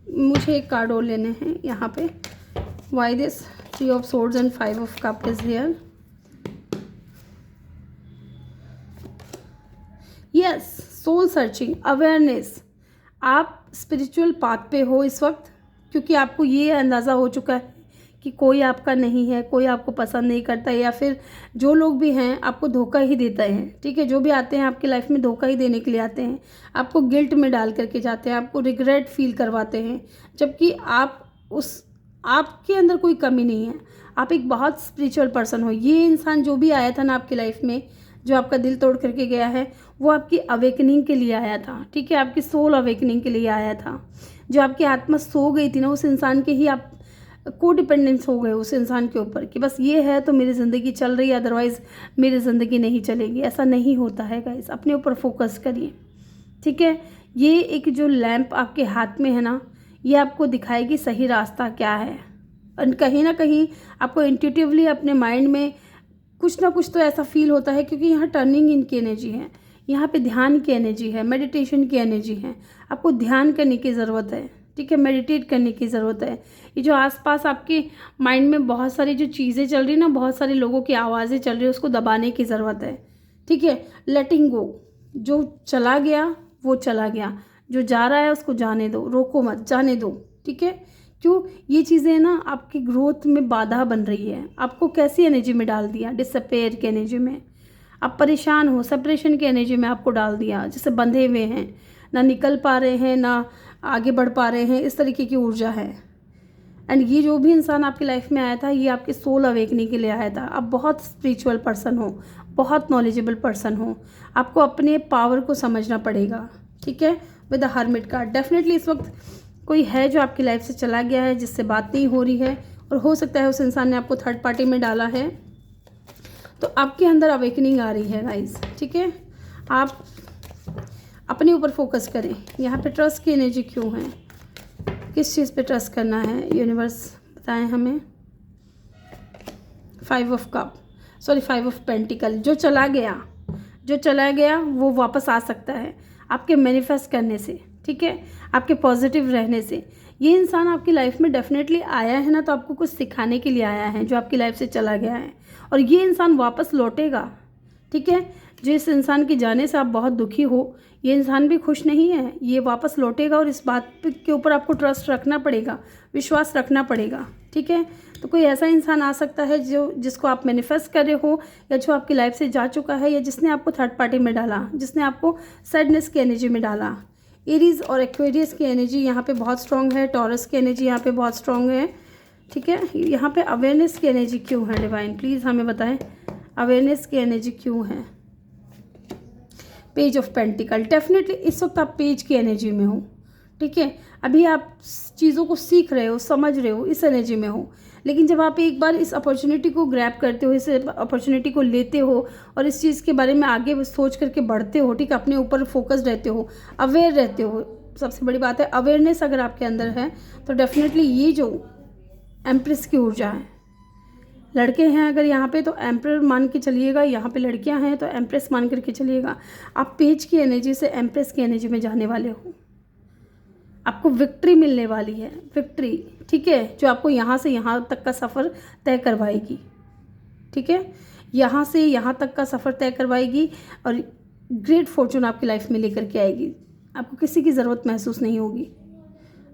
मुझे एक कार्ड और लेने हैं यहाँ पे। Why this 3 of swords and 5 of cup is here. Yes, soul searching, awareness. आप स्पिरिचुअल पाथ पे हो इस वक्त, क्योंकि आपको ये अंदाज़ा हो चुका है कि कोई आपका नहीं है, कोई आपको पसंद नहीं करता, या फिर जो लोग भी हैं आपको धोखा ही देते हैं, ठीक है। जो भी आते हैं आपकी लाइफ में धोखा ही देने के लिए आते हैं, आपको गिल्ट में डाल करके जाते हैं, आपको रिग्रेट फील करवाते हैं, जबकि आपके अंदर कोई कमी नहीं है। आप एक बहुत स्पिरिचुअल पर्सन हो। ये इंसान जो भी आया था ना आपकी लाइफ में, जो आपका दिल तोड़ करके गया है, वो आपकी अवेकनिंग के लिए आया था, ठीक है, आपकी सोल अवेकनिंग के लिए आया था। जो आपकी आत्मा सो गई थी ना, उस इंसान के ही आप को डिपेंडेंस हो गए उस इंसान के ऊपर, कि बस ये है तो मेरी ज़िंदगी चल रही है, अदरवाइज़ मेरी ज़िंदगी नहीं चलेगी। ऐसा नहीं होता है गाइस, अपने ऊपर फोकस करिए, ठीक है। ये एक जो लैंप आपके हाथ में है ना, ये आपको दिखाएगी सही रास्ता क्या है। और कहीं ना कहीं आपको इंट्यूटिवली अपने माइंड में कुछ ना कुछ तो ऐसा फील होता है, क्योंकि यहाँ टर्निंग इन की एनर्जी है, यहाँ पे ध्यान की एनर्जी है, मेडिटेशन की एनर्जी है। आपको ध्यान करने की ज़रूरत है, ठीक है, मेडिटेट करने की ज़रूरत है। ये जो आसपास आपके माइंड में बहुत सारी जो चीज़ें चल रही ना, बहुत सारे लोगों की आवाज़ें चल रही है, उसको दबाने की ज़रूरत है, ठीक है। लेटिंग गो, जो चला गया वो चला गया, जो जा रहा है उसको जाने दो, रोको मत, जाने दो, ठीक है। क्यों? ये चीज़ें ना आपकी ग्रोथ में बाधा बन रही है। आपको कैसी एनर्जी में डाल दिया? डिसअपेयर की एनर्जी में। आप परेशान हो, सेपरेशन की एनर्जी में आपको डाल दिया, जैसे बंधे हुए हैं, ना निकल पा रहे हैं, ना आगे बढ़ पा रहे हैं, इस तरीके की ऊर्जा है। एंड ये जो भी इंसान आपकी लाइफ में आया था, ये आपके सोल अवेकनिंग के लिए आया था। आप बहुत स्पिरिचुअल पर्सन हो, बहुत नॉलेजेबल पर्सन हो, आपको अपने पावर को समझना पड़ेगा, ठीक है। With the hermit card definitely इस वक्त कोई है जो आपकी लाइफ से चला गया है, जिससे बात नहीं हो रही है, और हो सकता है उस इंसान ने आपको थर्ड पार्टी में डाला है। तो आपके अंदर अवेकनिंग आ रही है गाइस, ठीक है। आप अपने ऊपर फोकस करें। यहाँ पे ट्रस्ट की एनर्जी क्यों है, किस चीज़ पे ट्रस्ट करना है, यूनिवर्स बताएं हमें। 5 ऑफ पेंटिकल, जो चला गया वो वापस आ सकता है आपके मैनिफेस्ट करने से, ठीक है, आपके पॉजिटिव रहने से। ये इंसान आपकी लाइफ में डेफिनेटली आया है ना, तो आपको कुछ सिखाने के लिए आया है, जो आपकी लाइफ से चला गया है, और ये इंसान वापस लौटेगा, ठीक है। जिस इंसान के जाने से आप बहुत दुखी हो, ये इंसान भी खुश नहीं है, ये वापस लौटेगा, और इस बात के ऊपर आपको ट्रस्ट रखना पड़ेगा, विश्वास रखना पड़ेगा, ठीक है। तो कोई ऐसा इंसान आ सकता है जिसको आप मैनिफेस्ट कर रहे हो, या जो आपकी लाइफ से जा चुका है, या जिसने आपको थर्ड पार्टी में डाला, जिसने आपको सैडनेस की एनर्जी में डाला। एरीज और एक्वेरियस की एनर्जी यहाँ पे बहुत स्ट्रॉन्ग है, टॉरस की एनर्जी यहाँ पे बहुत स्ट्रॉन्ग है, ठीक है। यहाँ पे अवेयरनेस की एनर्जी क्यों है डिवाइन, प्लीज़ हमें बताएं अवेयरनेस की एनर्जी क्यों है। पेज ऑफ पेंटिकल, डेफिनेटली इस वक्त आप पेज की एनर्जी में हो, ठीक है। अभी आप चीज़ों को सीख रहे हो, समझ रहे हो, इस एनर्जी में हो। लेकिन जब आप एक बार इस अपॉर्चुनिटी को ग्रैब करते हो, इस अपॉर्चुनिटी को लेते हो, और इस चीज़ के बारे में आगे सोच करके बढ़ते हो, ठीक है, अपने ऊपर फोकस रहते हो, अवेयर रहते हो। सबसे बड़ी बात है अवेयरनेस अगर आपके अंदर है, तो डेफिनेटली ये जो एम्प्रेस की ऊर्जा है, लड़के हैं अगर यहाँ पे तो एम्प्रेस मान के चलिएगा, यहाँ पे लड़कियाँ हैं तो एम्प्रेस मान करके चलिएगा। आप पेज की एनर्जी से एम्प्रेस की एनर्जी में जाने वाले हो, आपको विक्ट्री मिलने वाली है, विक्ट्री, ठीक है, जो आपको यहाँ से यहाँ तक का सफ़र तय करवाएगी, ठीक है। यहाँ से यहाँ तक का सफ़र तय करवाएगी, और ग्रेट फॉर्चून आपकी लाइफ में लेकर के आएगी। आपको किसी की ज़रूरत महसूस नहीं होगी,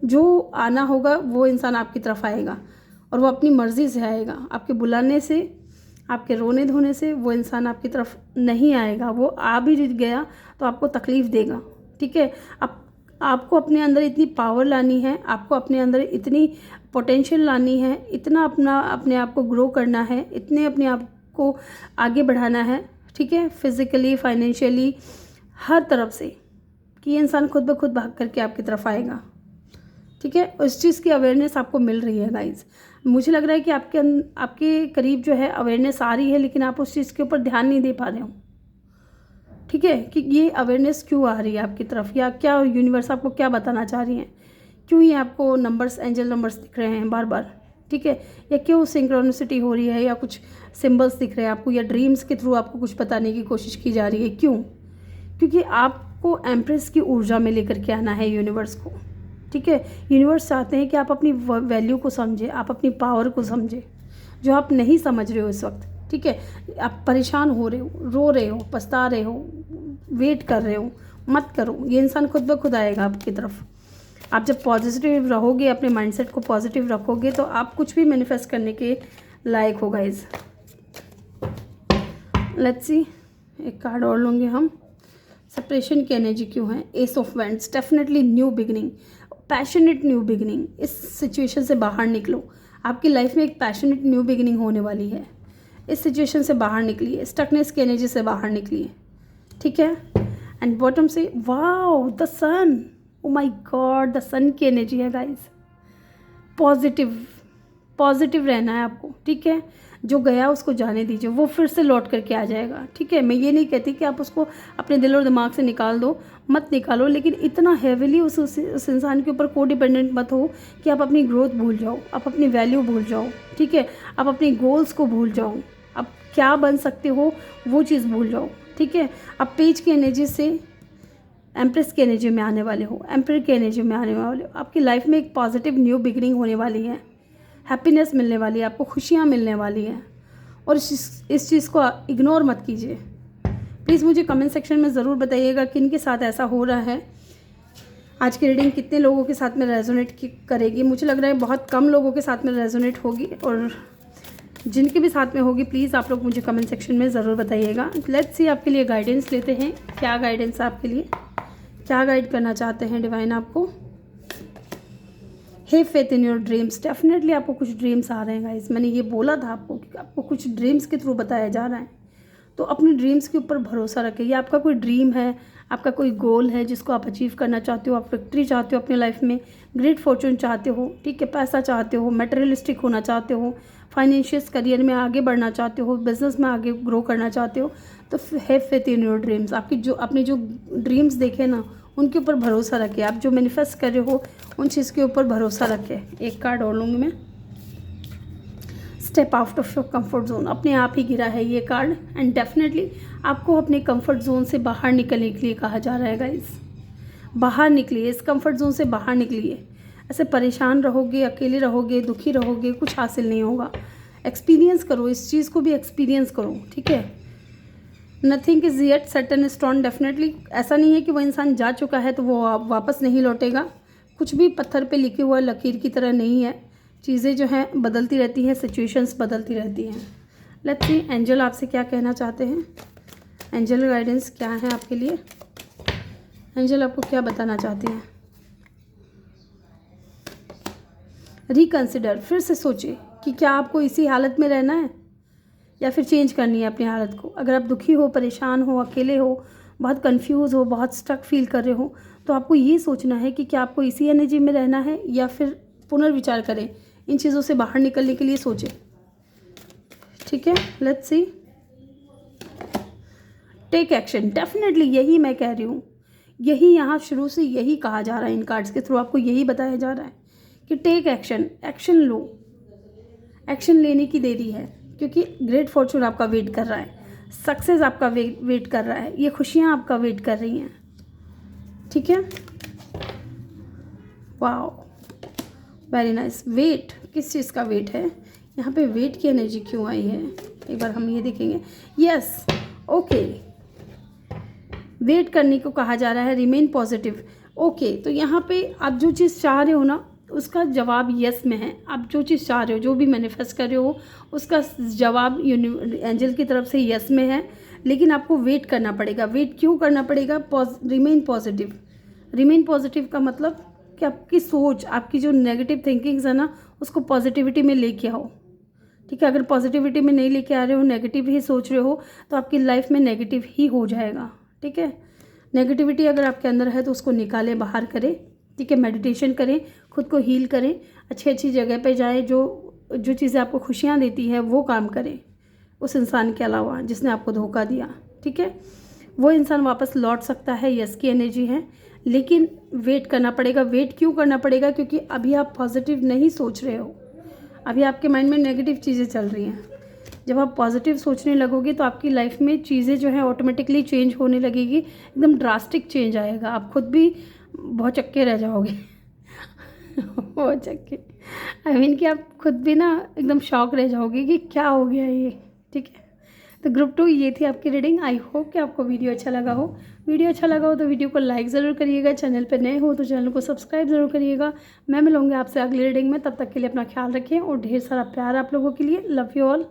जो आना होगा वो इंसान आपकी तरफ आएगा, और वो अपनी मर्ज़ी से आएगा। आपके बुलाने से, आपके रोने धोने से वो इंसान आपकी तरफ नहीं आएगा। वो आ भी गया तो आपको तकलीफ़ देगा, ठीक है। आपको अपने अंदर इतनी पावर लानी है, आपको अपने अंदर इतनी पोटेंशियल लानी है, इतना अपने आप को ग्रो करना है, इतने अपने आप को आगे बढ़ाना है, ठीक है, फिज़िकली, फाइनेंशियली, हर तरफ से, कि ये इंसान खुद ब खुद भाग करके आपकी तरफ आएगा, ठीक है। उस चीज़ की अवेयरनेस आपको मिल रही है गाइज। मुझे लग रहा है कि आपके करीब जो है अवेयरनेस आ रही है, लेकिन आप उस चीज़ के ऊपर ध्यान नहीं दे पा रहे हो, ठीक है, कि ये अवेयरनेस क्यों आ रही है आपकी तरफ, या क्या यूनिवर्स आपको क्या बताना चाह रही हैं, क्यों ये आपको नंबर्स, एंजल नंबर्स दिख रहे हैं बार बार, ठीक है, या क्यों सिंक्रोनिसिटी हो रही है, या कुछ सिंबल्स दिख रहे हैं आपको, या ड्रीम्स के थ्रू आपको कुछ बताने की कोशिश की जा रही है। क्यों? क्योंकि आपको एम्प्रेस की ऊर्जा में लेकर के आना है यूनिवर्स को, ठीक है। यूनिवर्स चाहते हैं कि आप अपनी वैल्यू को समझें, आप अपनी पावर को समझें, जो आप नहीं समझ रहे हो इस वक्त, ठीक है। आप परेशान हो रहे हो, रो रहे हो, पछता रहे हो, वेट कर रहे हो, मत करो, ये इंसान खुद ब खुद आएगा आपकी तरफ। आप जब पॉजिटिव रहोगे, अपने माइंडसेट को पॉजिटिव रखोगे, तो आप कुछ भी मैनिफेस्ट करने के लायक हो गाइज। लेट्स सी, एक कार्ड और लूँगे हम। सेपरेशन की एनर्जी क्यों है? S of wands, definitely new beginning, passionate new beginning. इस सिचुएशन से बाहर निकलो, आपकी लाइफ में एक पैशनेट न्यू बिगिनिंग होने वाली है। इस सिचुएशन से बाहर निकलिए, स्टकनेस की एनर्जी से बाहर निकलिए, ठीक है। एंड बॉटम से wow the sun, oh my god, the sun की एनर्जी है गाइज। पॉजिटिव रहना है आपको, ठीक है। जो गया उसको जाने दीजिए, वो फिर से लौट करके आ जाएगा, ठीक है। मैं ये नहीं कहती कि आप उसको अपने दिल और दिमाग से निकाल दो, मत निकालो, लेकिन इतना हैविली उस इंसान के ऊपर को डिपेंडेंट मत हो कि आप अपनी ग्रोथ भूल जाओ, आप अपनी वैल्यू भूल जाओ, ठीक है। आप अपनी गोल्स को भूल जाओ, आप क्या बन सकते हो वो चीज़ भूल जाओ, ठीक है। आप पेज की एनर्जी से एम्प्रेस की एनर्जी में आने वाले हो, एम्पर की एनर्जी में आने वाले हो। आपकी लाइफ में एक पॉजिटिव न्यू बिगिनिंग होने वाली है, हैप्पीनेस मिलने वाली है, आपको खुशियाँ मिलने वाली हैं। और इस चीज़ को इग्नोर मत कीजिए। प्लीज़ मुझे कमेंट सेक्शन में ज़रूर बताइएगा किन के साथ ऐसा हो रहा है। आज की रीडिंग कितने लोगों के साथ में रेजोनेट करेगी? मुझे लग रहा है बहुत कम लोगों के साथ में रेजोनेट होगी, और जिनके भी साथ में होगी प्लीज़ आप लोग मुझे कमेंट सेक्शन में ज़रूर बताइएगा। लेट्स सी, आपके लिए गाइडेंस लेते हैं। क्या गाइडेंस आपके लिए, क्या गाइड करना चाहते हैं डिवाइन आपको? Have faith in your dreams. Definitely आपको कुछ ड्रीम्स आ रहे हैं गाइस, मैंने ये बोला था आपको कि आपको कुछ ड्रीम्स के थ्रू बताया जा रहा है। तो अपने ड्रीम्स के ऊपर भरोसा रखें। ये आपका कोई ड्रीम है, आपका कोई गोल है जिसको आप अचीव करना चाहते हो, आप विक्ट्री चाहते हो अपनी लाइफ में, ग्रेट फॉर्चून चाहते हो, ठीक है, पैसा चाहते हो, मटेरियलिस्टिक होना चाहते हो, फाइनेंशियल करियर में आगे बढ़ना चाहते हो, बिजनेस में आगे ग्रो करना चाहते हो, तो have faith in your dreams. आपकी जो अपने जो ड्रीम्स देखे ना उनके ऊपर भरोसा रखें। आप जो मैनिफेस्ट कर रहे हो उन चीज़ के ऊपर भरोसा रखें। एक कार्ड और लूँगी मैं, step out of your comfort zone. अपने आप ही गिरा है ये कार्ड एंड डेफिनेटली आपको अपने कंफर्ट जोन से बाहर निकलने के लिए कहा जा रहा है गाइस। बाहर निकलिए, इस कंफर्ट जोन से बाहर निकलिए। ऐसे परेशान रहोगे, अकेले रहोगे, दुखी रहोगे, कुछ हासिल नहीं होगा। एक्सपीरियंस करो, इस चीज़ को भी एक्सपीरियंस करो, ठीक है। Nothing is yet set in stone. Definitely ऐसा नहीं है कि वो इंसान जा चुका है तो वो वापस नहीं लौटेगा। कुछ भी पत्थर पे लिखे हुआ लकीर की तरह नहीं है। चीज़ें जो हैं बदलती रहती हैं, सिचुएशंस बदलती रहती हैं। लेट्स सी एंजल आपसे क्या कहना चाहते हैं। एंजल गाइडेंस क्या है आपके लिए, एंजल आपको क्या बताना चाहती हैं। रिकंसिडर, फिर से सोचिए कि क्या आपको इसी हालत में रहना है या फिर चेंज करनी है अपनी हालत को। अगर आप दुखी हो, परेशान हो, अकेले हो, बहुत कंफ्यूज हो, बहुत स्टक फील कर रहे हो, तो आपको ये सोचना है कि क्या आपको इसी एनर्जी में रहना है या फिर पुनर्विचार करें, इन चीज़ों से बाहर निकलने के लिए सोचें, ठीक है। Let's see, take action. Definitely यही मैं कह रही हूँ, यही यहाँ शुरू से यही कहा जा रहा है, इन कार्ड्स के थ्रू आपको यही बताया जा रहा है कि टेक एक्शन, एक्शन लो। एक्शन लेने की देरी है क्योंकि ग्रेट फॉर्चून आपका वेट कर रहा है, सक्सेस आपका वेट कर रहा है, ये खुशियाँ आपका वेट कर रही हैं, ठीक है। Wow, very nice. वेट, किस चीज़ का वेट है यहाँ पे, वेट की एनर्जी क्यों आई है, एक बार हम ये देखेंगे। यस, ओके, वेट करने को कहा जा रहा है, रिमेन पॉजिटिव। ओके, तो यहाँ पे आप जो चीज़ चाह रहे हो ना उसका जवाब यस में है। आप जो चीज़ चाह रहे हो, जो भी मैनिफेस्ट कर रहे हो, उसका जवाब एंजल की तरफ से यस में है, लेकिन आपको वेट करना पड़ेगा। वेट क्यों करना पड़ेगा, रिमेन पॉजिटिव। रिमेन पॉजिटिव का मतलब कि आपकी सोच, आपकी जो नेगेटिव थिंकिंग्स है ना उसको पॉजिटिविटी में लेके आओ, ठीक है। अगर पॉजिटिविटी में नहीं लेके आ रहे हो, नेगेटिव ही सोच रहे हो, तो आपकी लाइफ में नेगेटिव ही हो जाएगा, ठीक है। नेगेटिविटी अगर आपके अंदर है तो उसको निकालें, बाहर करें, ठीक है। मेडिटेशन करें, खुद को हील करें, अच्छी अच्छी जगह पे जाएं, जो चीज़ें आपको खुशियाँ देती है वो काम करें उस इंसान के अलावा जिसने आपको धोखा दिया, ठीक है। वो इंसान वापस लौट सकता है, यस की एनर्जी है, लेकिन वेट करना पड़ेगा। वेट क्यों करना पड़ेगा, क्योंकि अभी आप पॉजिटिव नहीं सोच रहे हो, अभी आपके माइंड में नेगेटिव चीज़ें चल रही हैं। जब आप पॉजिटिव सोचने लगोगे तो आपकी लाइफ में चीज़ें जो है ऑटोमेटिकली चेंज होने लगेगी, एकदम ड्रास्टिक चेंज आएगा। आप खुद भी बहुत चक्के रह जाओगे बहुत चक्के, आई मीन कि आप खुद भी ना एकदम शॉक रह जाओगे कि क्या हो गया ये, ठीक है। तो ग्रुप 2 ये थी आपकी रीडिंग। आई होप कि आपको वीडियो अच्छा लगा हो। वीडियो अच्छा लगा हो तो वीडियो को लाइक ज़रूर करिएगा, चैनल पर नए हो तो चैनल को सब्सक्राइब ज़रूर करिएगा। मैं मिलूँगी आपसे अगली रीडिंग में, तब तक के लिए अपना ख्याल रखें और ढेर सारा प्यार आप लोगों के लिए। Love you all.